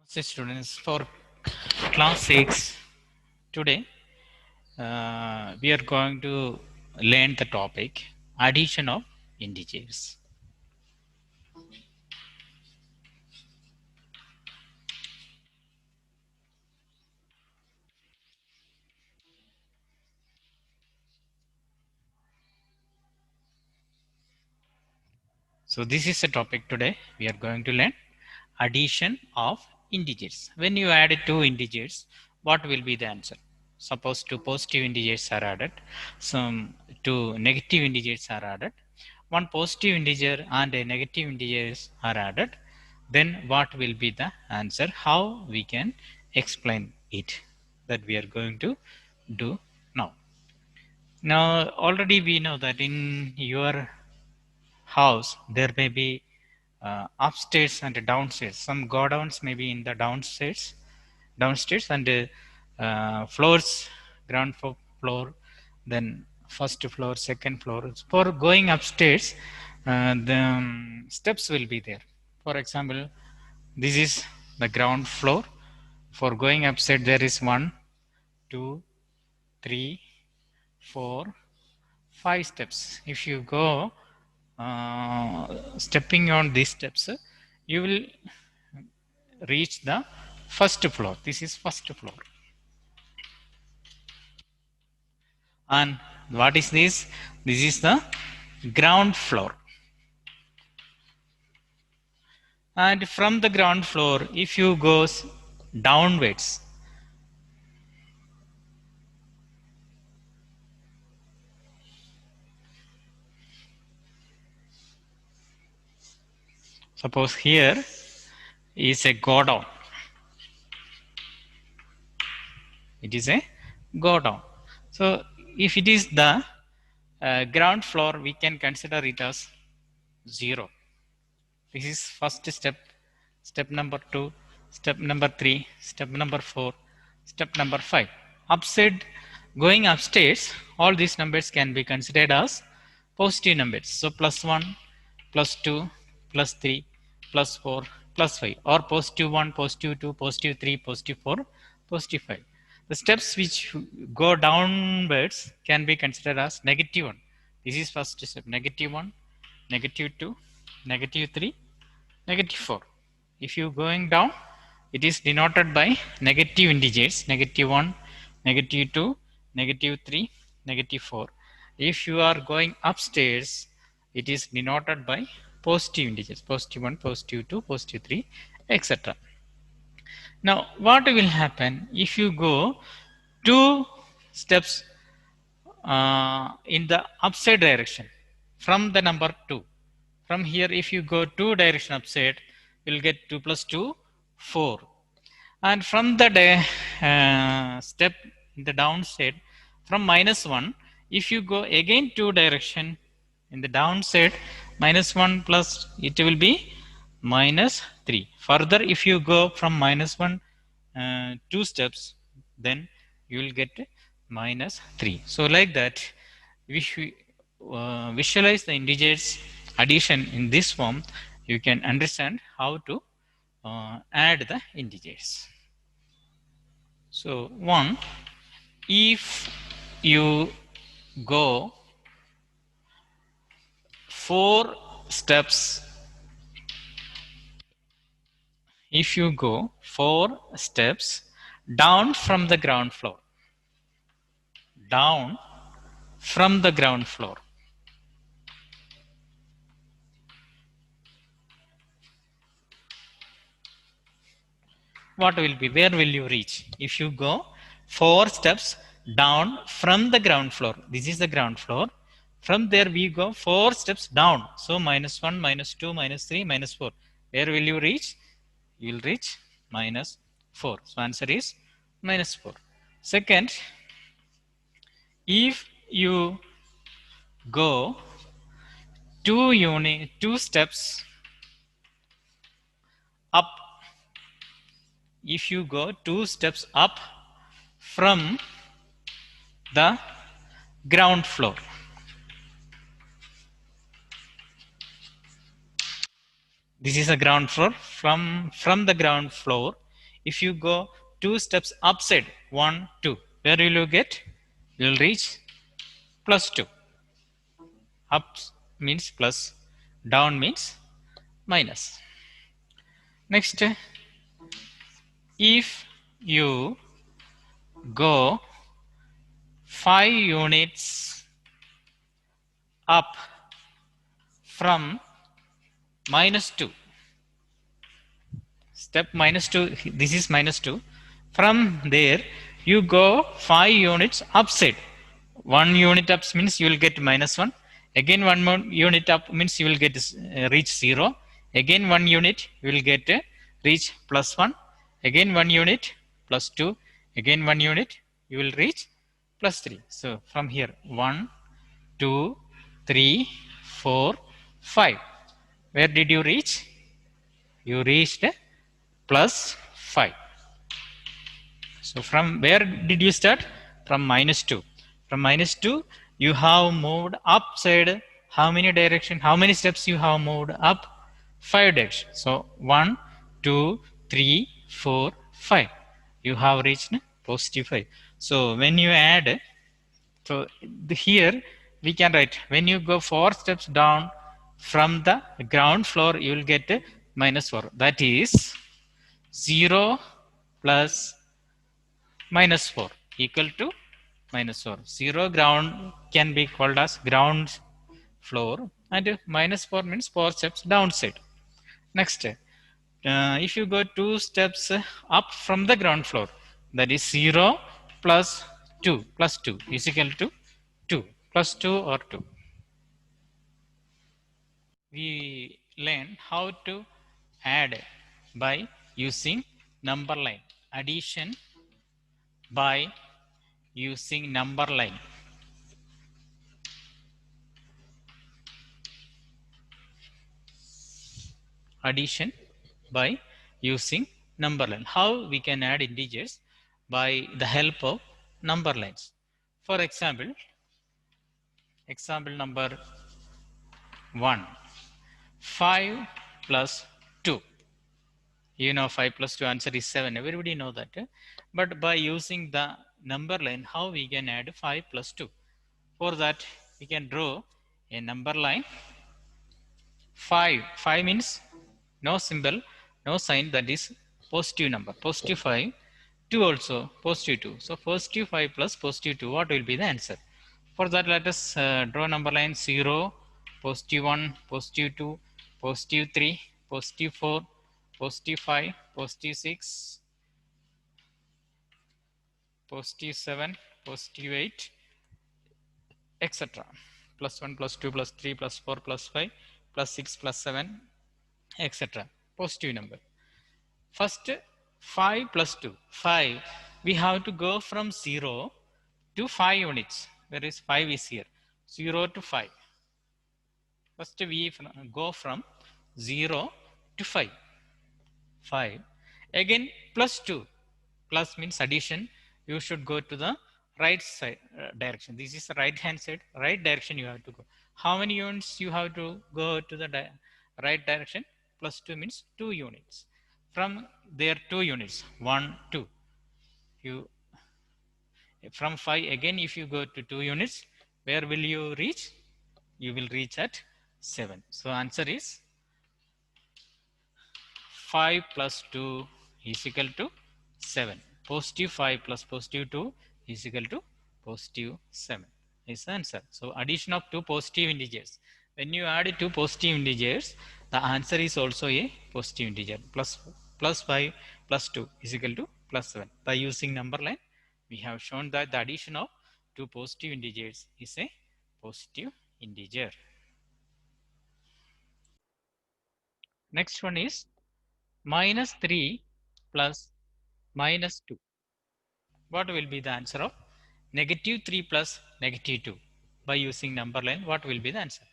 Namaste students, for class 6 today we are going to learn the topic addition of integers. So this is the topic today. We are going to learn addition of integers. When you add two integers, what will be the answer? Suppose two positive integers are added, some two negative integers are added, one positive integer and a negative integers are added, then what will be the answer? How we can explain it? That we are going to do now. Now already we know that in your house there may be upstairs and downstairs. Some godowns may be in the downstairs, and floors, floor, then first floor, second floor. For going upstairs, the steps will be there. For example, this is the ground floor. For going upstairs, there is 1, 2, 3, 4, 5 steps. If you go stepping on these steps, you will reach the first floor. This is first floor. And what is this? This is the ground floor. And from the ground floor, if you go downwards, suppose here is a go down. It is a go down. So if it is the ground floor, we can consider it as 0. This is first step, step number 2, step number 3, step number 4, step number 5. Upside, going upstairs, all these numbers can be considered as positive numbers. So plus 1, plus 2, plus 3, plus 4, plus 5, or positive 1, positive 2, positive 3, positive 4, positive 5. The steps which go downwards can be considered as negative 1. This is first step, negative 1, negative 2, negative 3, negative 4. If you going down, it is denoted by negative integers, negative 1, negative 2, negative 3, negative 4. If you are going upstairs, it is denoted by positive integers, positive 1, positive 2, positive 3, etc. Now, what will happen if you go 2 steps in the upside direction from the number 2? From here, if you go 2 direction upside, you'll get 2 plus 2, 4. And from the step in the downside, from minus 1, if you go again 2 direction in the downside, minus 1 plus, it will be minus 3. Further, if you go from minus 1 2 steps, then you will get minus 3. So like that, we visualize the integers addition in this form. You can understand how to add the integers. So 1, if you go 4 steps, if you go 4 steps down from the ground floor, down from the ground floor, what will be, where will you reach? If you go 4 steps down from the ground floor, this is the ground floor, from there we go 4 steps down, so minus 1, minus 2, minus 3, minus 4, where will you reach? You will reach minus 4. So answer is minus 4. Second, if you go 2 steps up, if you go 2 steps up from the ground floor, this is a ground floor. From the ground floor, If you go 2 steps upside, 1 2, where will you get? You will reach plus 2. Up means plus, down means minus. Next, if you go 5 units up from minus 2, step minus 2, this is minus 2. From there, you go 5 units upside. 1 unit up means you will get minus 1. Again, 1 more unit up means you will get reach 0. Again, 1 unit you will get reach plus 1. Again, 1 unit plus 2. Again, 1 unit you will reach plus 3. So, from here 1, 2, 3, 4, 5. Where did you reach? You reached plus 5. So from where did you start? From minus 2. From minus 2, you have moved upside. How many direction? How many steps you have moved up? 5 directions. So 1, 2, 3, 4, 5. You have reached positive 5. So when you add, so here we can write, when you go 4 steps down from the ground floor, you will get minus 4. That is 0 plus minus 4 equal to minus 4. 0 ground can be called as ground floor, and minus 4 means 4 steps downside. Next, if you go 2 steps up from the ground floor, that is 0 plus 2 is equal to 2 plus 2 or 2. We learn how to add by using number line. Addition by using number line. Addition by using number line. How we can add integers? By the help of number lines. For example, example number 1, 5 plus 2. You know 5 plus 2 answer is 7. Everybody know that. But by using the number line, how we can add 5 plus 2? For that, we can draw a number line. 5. 5 means no symbol, no sign, that is positive number. Positive 5. 2 also positive 2. So positive 5 plus positive 2, what will be the answer? For that, let us draw number line 0, positive 1, positive 2, positive 3, positive 4, positive 5, positive 6, positive 7, positive 8, etc. Plus 1, plus 2, plus 3, plus 4, plus 5, plus 6, plus 7, etc. Positive number. First, 5 plus 2. 5. We have to go from 0 to 5 units. Whereas 5 is here. 0 to 5. First, we go from 0 to 5. 5. Again, plus 2. Plus means addition. You should go to the right side direction. This is the right hand side. Right direction you have to go. How many units you have to go to the right direction? Plus 2 means 2 units. From there 2 units. 1, 2. You from 5 again, if you go to 2 units, where will you reach? You will reach at 7. So answer is 5 plus 2 is equal to 7. Positive 5 plus positive 2 is equal to positive 7 is the answer. So addition of two positive integers. When you add two positive integers, the answer is also a positive integer. Plus 5 plus 2 is equal to plus 7. By using number line, we have shown that the addition of two positive integers is a positive integer. Next one is minus 3 plus minus 2. What will be the answer of negative 3 plus negative 2? By using number line, what will be the answer?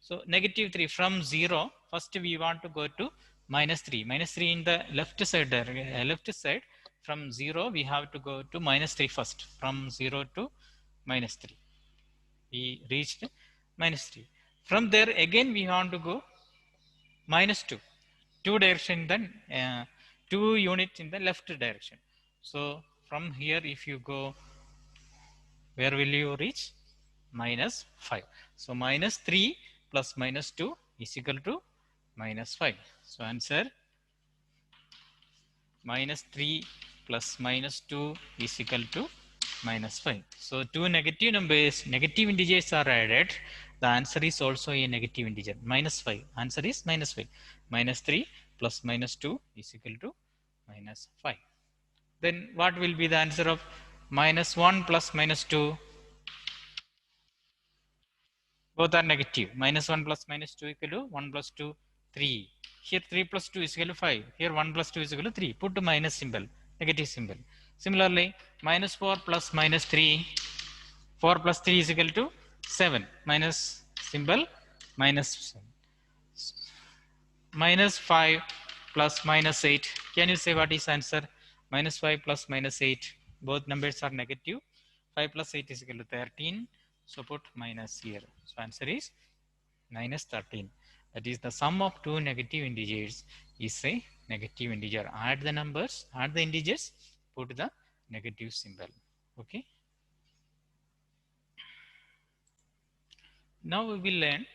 So negative 3 from 0, first we want to go to minus 3. Minus 3 in the left side, from 0 we have to go to minus 3 first. From 0 to minus 3. We reached minus 3. From there again we want to go minus 2. Two direction then 2 units in the left direction. So from here, if you go, where will you reach? Minus 5. So minus 3 plus minus 2 is equal to minus 5. So answer minus 3 plus minus 2 is equal to minus 5. So two negative numbers, negative integers are added. The answer is also a negative integer, minus 5. Answer is minus 5. Minus 3 plus minus 2 is equal to minus 5. Then what will be the answer of minus 1 plus minus 2? Both are negative. Minus 1 plus minus 2 equal to 1 plus 2, 3. Here 3 plus 2 is equal to 5. Here 1 plus 2 is equal to 3. Put the minus symbol, negative symbol. Similarly, minus 4 plus minus 3, 4 plus 3 is equal to 7. Minus symbol, minus 7. Minus 5 plus minus 8. Can you say what is answer? Minus 5 plus minus 8. Both numbers are negative. 5 plus 8 is equal to 13. So put minus here. So answer is minus 13. That is the sum of two negative integers is a negative integer. Add the numbers, add the integers, put the negative symbol. Okay. Now we will learn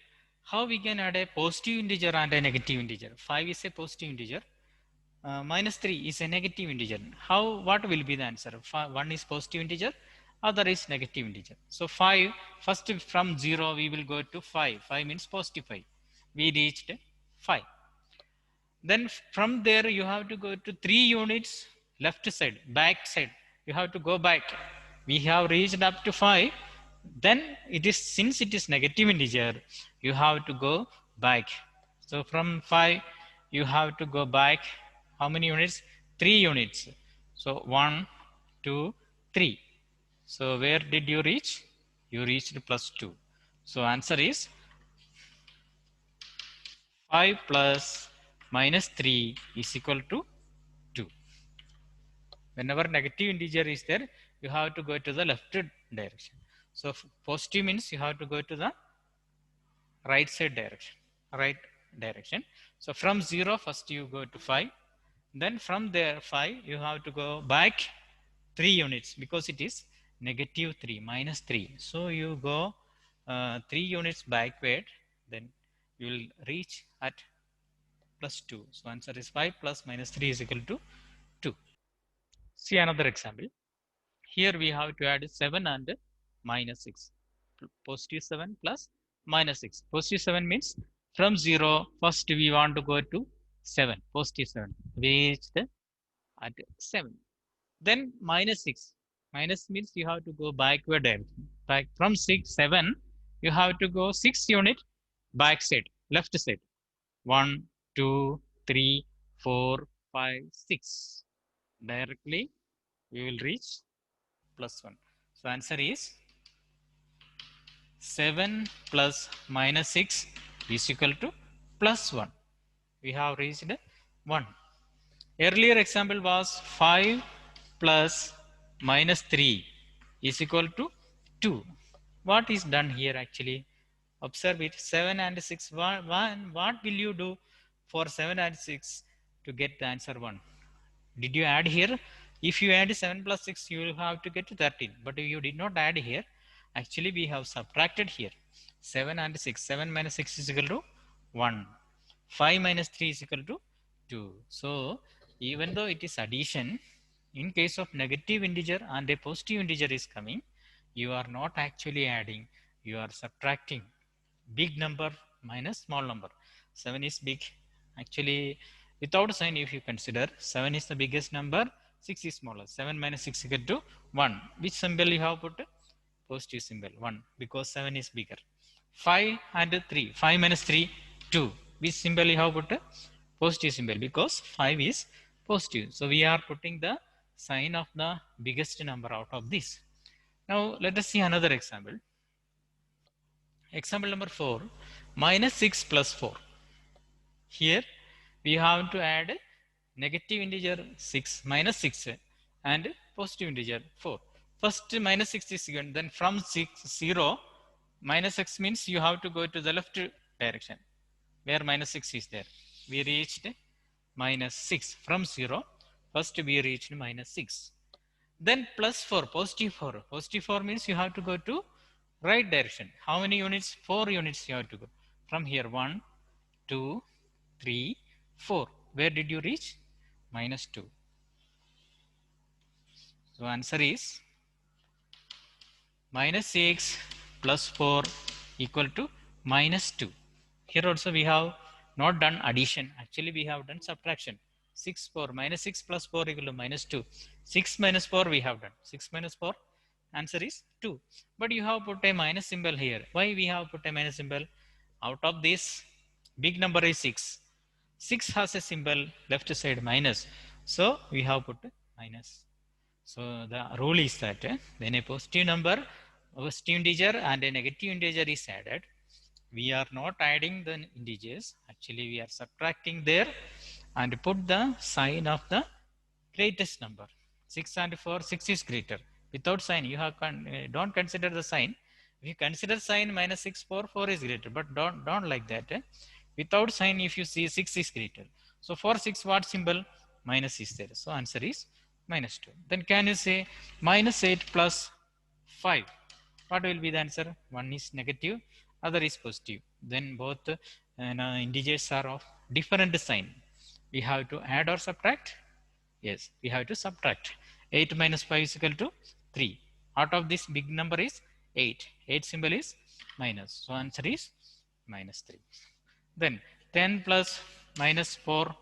how we can add a positive integer and a negative integer. 5 is a positive integer. Minus 3 is a negative integer. What will be the answer? 1 is positive integer, other is negative integer. So 5, first from 0 we will go to 5. 5 means positive 5. We reached 5. Then from there you have to go to 3 units left side, back side. You have to go back. We have reached up to 5. Then it is, since it is negative integer, you have to go back. So from 5 you have to go back. How many units? 3 units. So 1, 2, 3. So where did you reach? You reached plus 2. So answer is 5 plus minus 3 is equal to 2. Whenever negative integer is there, you have to go to the left direction. So positive means you have to go to the right side direction, right direction. So from 0, first you go to 5. Then from there 5, you have to go back 3 units because it is negative 3, minus 3. So you go 3 units backward, then you will reach at plus 2. So answer is 5 plus minus 3 is equal to 2. See another example. Here we have to add 7 and minus 6. Positive 7 plus minus 6. Positive 7 means from 0, first we want to go to 7. Positive 7. We reached at 7. Then minus 6. Minus means you have to go backward direction. Back from 6, 7, you have to go 6 unit back side, left side. 1, 2, 3, 4, 5, 6. Directly we will reach plus 1. So answer is 7 plus minus 6 is equal to plus 1. We have reached 1. Earlier example was 5 plus minus 3 is equal to 2. What is done here actually? Observe it. 7 and 6. What will you do for 7 and 6 to get the answer 1? Did you add here? If you add 7 plus 6, you will have to get to 13. But if you did not add here, actually we have subtracted here. 7 and 6. 7 minus 6 is equal to 1. 5 minus 3 is equal to 2. So, even though it is addition, in case of negative integer and a positive integer is coming, you are not actually adding, you are subtracting. Big number minus small number. 7 is big. Actually, without sign, if you consider 7 is the biggest number, 6 is smaller. 7 minus 6 equal to 1. Which symbol you have put? Positive symbol 1, because 7 is bigger. 5 and 3. 5 minus 3, 2. Which symbol you have put? Positive symbol, because 5 is positive. So we are putting the sign of the biggest number out of this. Now let us see another example. Example number 4, minus 6 plus 4. Here we have to add negative integer 6 minus 6 and positive integer 4. First minus 6 is given, then from 6, 0, minus 6 means you have to go to the left direction where minus 6 is there. We reached minus 6. From 0, first we reached minus 6. Then plus 4, positive 4. Positive 4 means you have to go to right direction. How many units? 4 units you have to go. From here, 1, 2, 3, 4. Where did you reach? Minus 2. So answer is minus 6 plus 4 equal to minus 2. Here also we have not done addition. Actually we have done subtraction. 6 4 minus 6 plus 4 equal to minus 2. 6 minus 4 we have done. 6 minus 4 answer is 2. But you have put a minus symbol here. Why we have put a minus symbol? Out of this big number is 6. 6 has a symbol left side minus. So we have put minus. So the rule is that when a positive number, a positive integer and a negative integer is added, we are not adding the integers. Actually, we are subtracting there and put the sign of the greatest number. 6 and 4, 6 is greater. Without sign, you have don't consider the sign. If you consider sign minus 6, 4, 4 is greater. But don't like that. Without sign, if you see 6 is greater. So for 6, what symbol? Minus is there. So answer is minus 2. Then can you say minus 8 plus 5? What will be the answer? One is negative, other is positive. Then both integers are of different sign. We have to add or subtract? Yes, we have to subtract. 8 minus 5 is equal to 3. Out of this big number is 8. 8 symbol is minus. So answer is minus 3. Then 10 plus minus 4.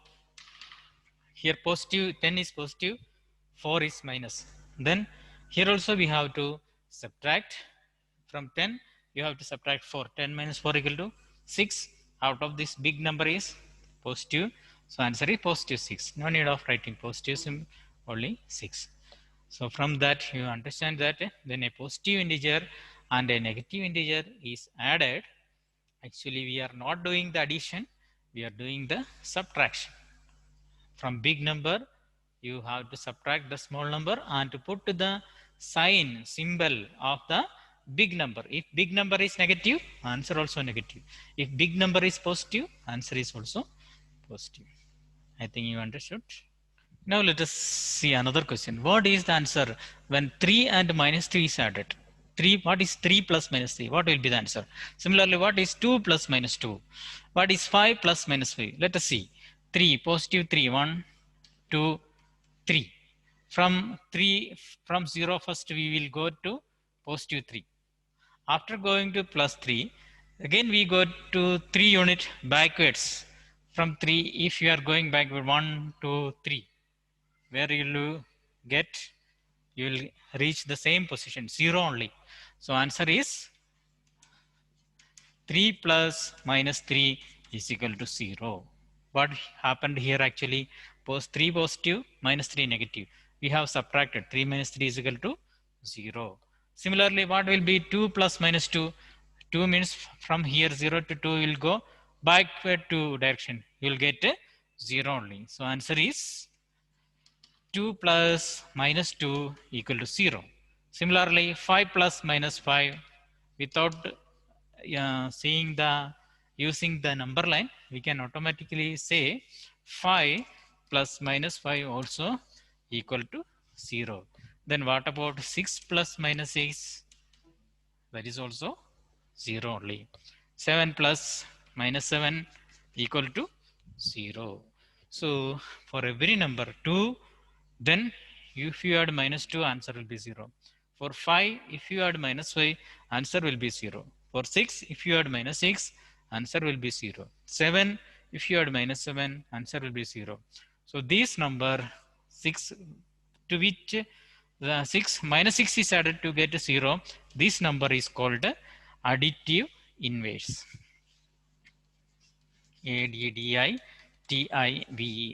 Here positive, 10 is positive, 4 is minus. Then here also we have to subtract. From 10, you have to subtract 4. 10 minus 4 equal to 6. Out of this big number is positive. So answer is positive 6. No need of writing positive, only 6. So from that you understand that when a positive integer and a negative integer is added, actually we are not doing the addition, we are doing the subtraction. From big number, you have to subtract the small number and to put the sign symbol of the big number. If big number is negative, answer also negative. If big number is positive, answer is also positive. I think you understood. Now let us see another question. What is the answer when 3 and minus 3 is added? 3, what is 3 plus minus 3? What will be the answer? Similarly, what is 2 plus minus 2? What is 5 plus minus 5? Let us see. 3, positive 3, 1, 2, 3. From 3, from 0 first we will go to positive 3. After going to plus 3, again we go to 3 unit backwards. From 3, if you are going backward 1, 2, 3, where you will get? You will reach the same position, 0 only. So answer is 3 plus minus 3 is equal to 0. What happened here actually? 3 positive, minus 3 negative. We have subtracted. 3 minus 3 is equal to 0. Similarly, what will be 2 plus minus 2? 2 means from here 0 to 2 will go backward 2 direction. You will get 0 only. So answer is 2 plus minus 2 equal to 0. Similarly, 5 plus minus 5, without seeing the using the number line, we can automatically say 5 plus minus 5 also equal to 0. Then what about 6 plus minus 6? That is also 0 only. 7 plus minus 7 equal to 0. So for every number 2, then if you add minus 2, answer will be 0. For 5, if you add minus 5, answer will be 0. For 6, if you add minus 6, answer will be 0. 7, if you add minus 7, answer will be 0. So this number 6, to which the 6 minus 6 is added to get 0, this number is called additive inverse. ADDITIVE,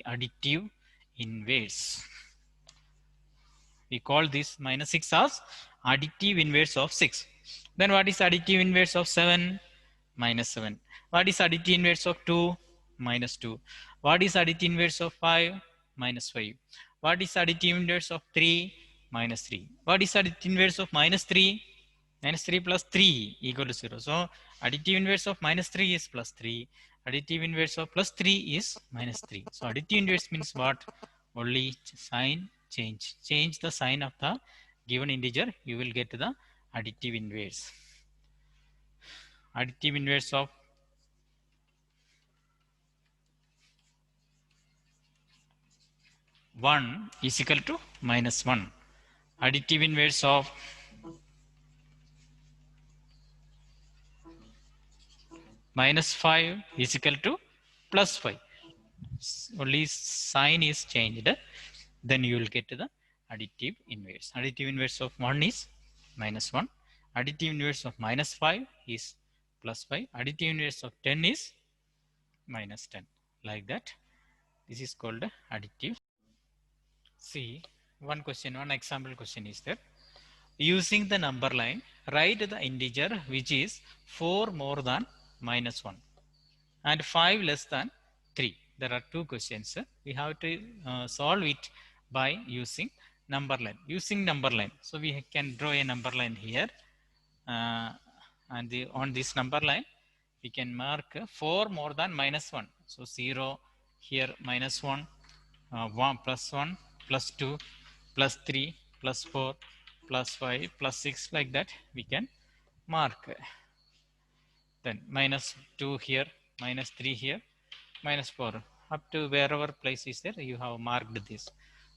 additive inverse. We call this minus 6 as additive inverse of 6. Then what is additive inverse of 7? Minus 7. What is additive inverse of 2? Minus 2. What is additive inverse of 5? Minus 5. What is additive inverse of 3? Minus 3. What is additive inverse of minus 3? Minus 3 plus 3 equal to 0. So additive inverse of minus 3 is plus 3 Additive inverse of plus 3 is minus 3. So additive inverse means what? Only sign change. Change the sign of the given integer, you will get the additive inverse. Additive inverse of 1 is equal to minus 1. Additive inverse of minus 5 is equal to plus 5. Only sign is changed, then you will get the additive inverse. Additive inverse of 1 is minus 1. Additive inverse of minus 5 is plus 5. Additive inverse of 10 is minus 10. Like that. This is called additive. See, one example question is there. Using the number line, write the integer which is 4 more than minus 1 and 5 less than 3. There are two questions. We have to solve it by using number line. Using number line. So we can draw a number line here. And on this number line, we can mark 4 more than minus 1. So 0 here minus 1, 1 plus 1 plus 2 plus 3 plus 4 plus 5 plus 6, like that we can mark. Then minus 2 here, minus 3 here, minus 4 up to wherever place is there, you have marked this.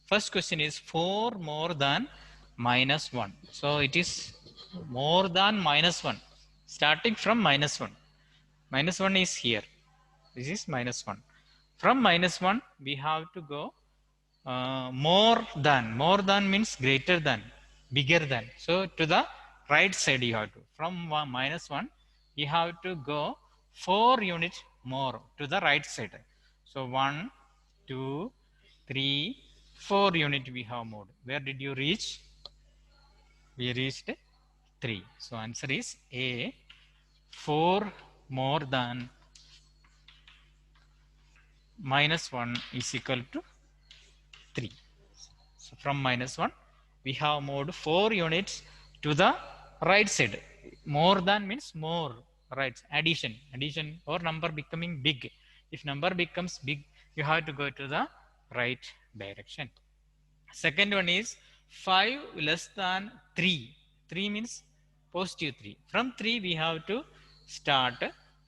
First question is 4 more than minus 1. So it is more than minus 1, starting from minus 1. Minus 1 is here. This is minus 1. From minus 1, we have to go more than. More than means greater than, bigger than. So to the right side you have to. From minus 1, you have to go 4 units more to the right side. So 1, 2, 3, 4 unit we have moved. Where did you reach? We reached 3. So answer is A. 4 more than minus 1 is equal to 3. So from minus 1, we have moved 4 units to the right side. More than means more, right? Addition or number becoming big. If number becomes big, you have to go to the right direction. Second one is 5 less than 3. 3 means positive 3. From 3, we have to start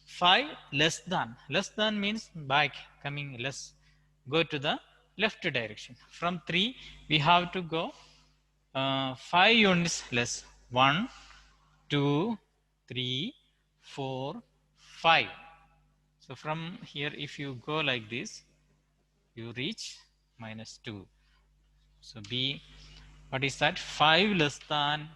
5 less than. Less than means back, coming less. Go to the left direction. From 3, we have to go 5 units less. 1, 2, 3, 4, 5. So from here, if you go like this, you reach minus 2. So B, what is that? 5 less than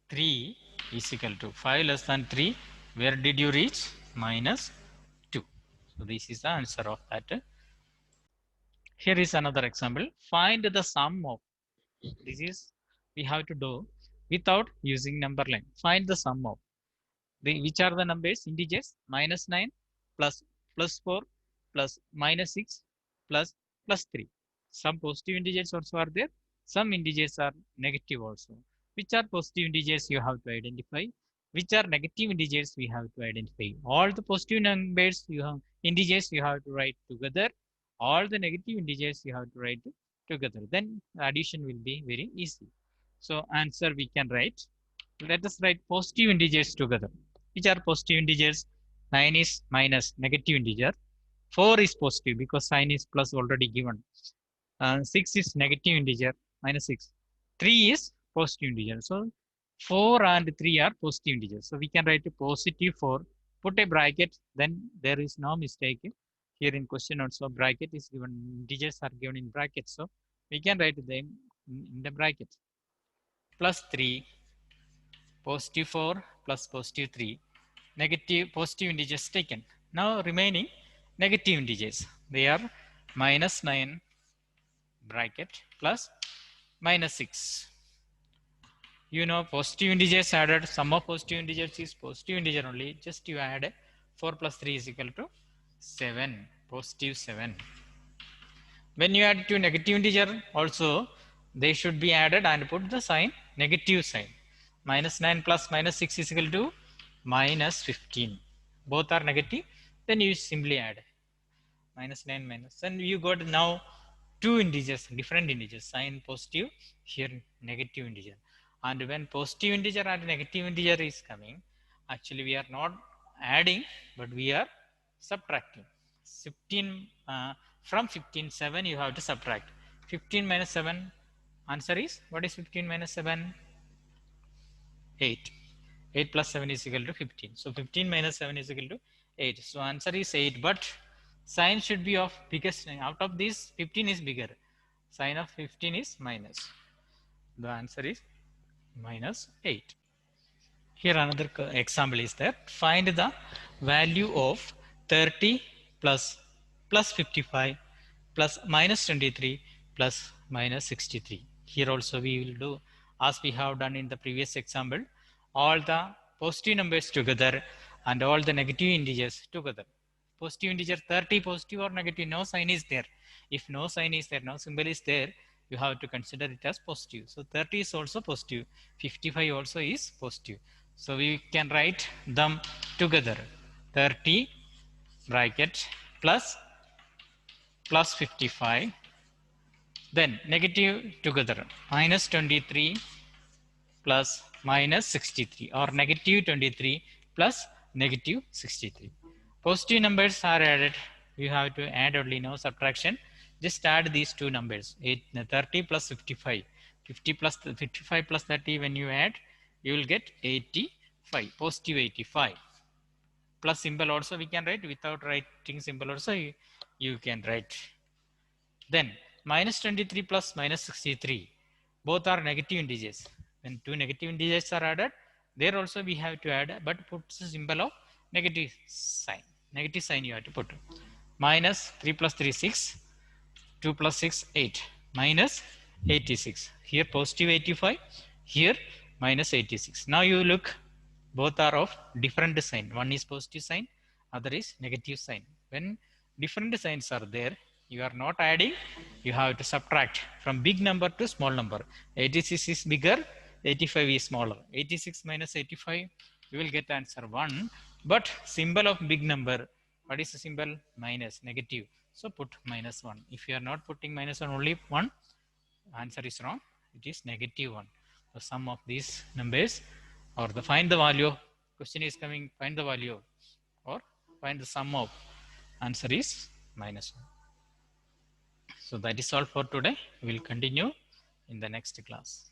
3 is equal to 5 less than 3. Where did you reach? Minus 2. So this is the answer of that. Here is another example. Find the sum of. This is we have to do without using number line. Find the sum of. Which are the numbers? Integers. Minus 9 plus 4 plus minus 6 plus 3. Some positive integers also are there. Some integers are negative also. Which are positive integers you have to identify. Which are negative integers we have to identify. All the positive numbers integers you have to write together. All the negative integers you have to write together. Then addition will be very easy. So answer we can write. Let us write positive integers together. Which are positive integers? 9 is minus, negative integer. 4 is positive because sign is plus already given. 6 is negative integer, minus 6. 3 is positive integer. So 4 and 3 are positive integers. So we can write a positive 4, put a bracket, then there is no mistake. Here in question also bracket is given, integers are given in brackets. So we can write them in the bracket. Plus 3, positive 4 plus positive 3, negative positive integers taken. Now remaining negative integers, they are minus 9 bracket plus minus 6. You know positive integers added, sum of positive integers is positive integer only, just you add 4 plus 3 is equal to 7, positive 7. When you add to negative integer also, they should be added and put the sign, negative sign. Minus 9 plus minus 6 is equal to minus 15. Both are negative. Then you simply add minus 9 minus. Then you got now two integers, different integers. Sign positive, here negative integer. And when positive integer and negative integer is coming, actually we are not adding, but we are subtracting. 15 from 15 7 you have to subtract. 15 minus 7, answer is, what is 15 minus 7? 8. 8 plus 7 is equal to 15. So 15 minus 7 is equal to 8. So answer is 8. But sign should be of biggest. Out of this, 15 is bigger. Sign of 15 is minus. The answer is minus 8. Here another example is there. Find the value of 30 plus plus 55 plus minus 23 plus minus 63. Here also we will do as we have done in the previous example, all the positive numbers together and all the negative integers together. Positive integer 30 positive or negative, no sign is there. If no sign is there, no symbol is there, you have to consider it as positive. So 30 is also positive, 55 also is positive. So we can write them together. 30 bracket plus plus 55, then negative together, minus 23 plus minus 63, or negative 23 plus negative 63. Positive numbers are added. You have to add only, no subtraction. Just add these two numbers. 30 plus 55. 50 plus 55 plus 30, when you add, you will get 85. Positive 85. Plus symbol also we can write. Without writing symbol also you can write. Then minus 23 plus minus 63, both are negative integers. When two negative integers are added, there also we have to add, but put the symbol of negative sign. Negative sign you have to put. Minus 3 plus 3 6, 2 plus 6 8, minus 86. Here positive 85, here minus 86. Now you look, both are of different sign. One is positive sign, other is negative sign. When different signs are there, you are not adding, you have to subtract from big number to small number. 86 is bigger, 85 is smaller. 86 minus 85, you will get answer 1. But symbol of big number, what is the symbol? Minus, negative. So put minus 1. If you are not putting minus 1, only 1, answer is wrong. It is negative 1. The sum of these numbers, or the find the value, question is coming, find the value or find the sum of, answer is minus 1. So that is all for today. We will continue in the next class.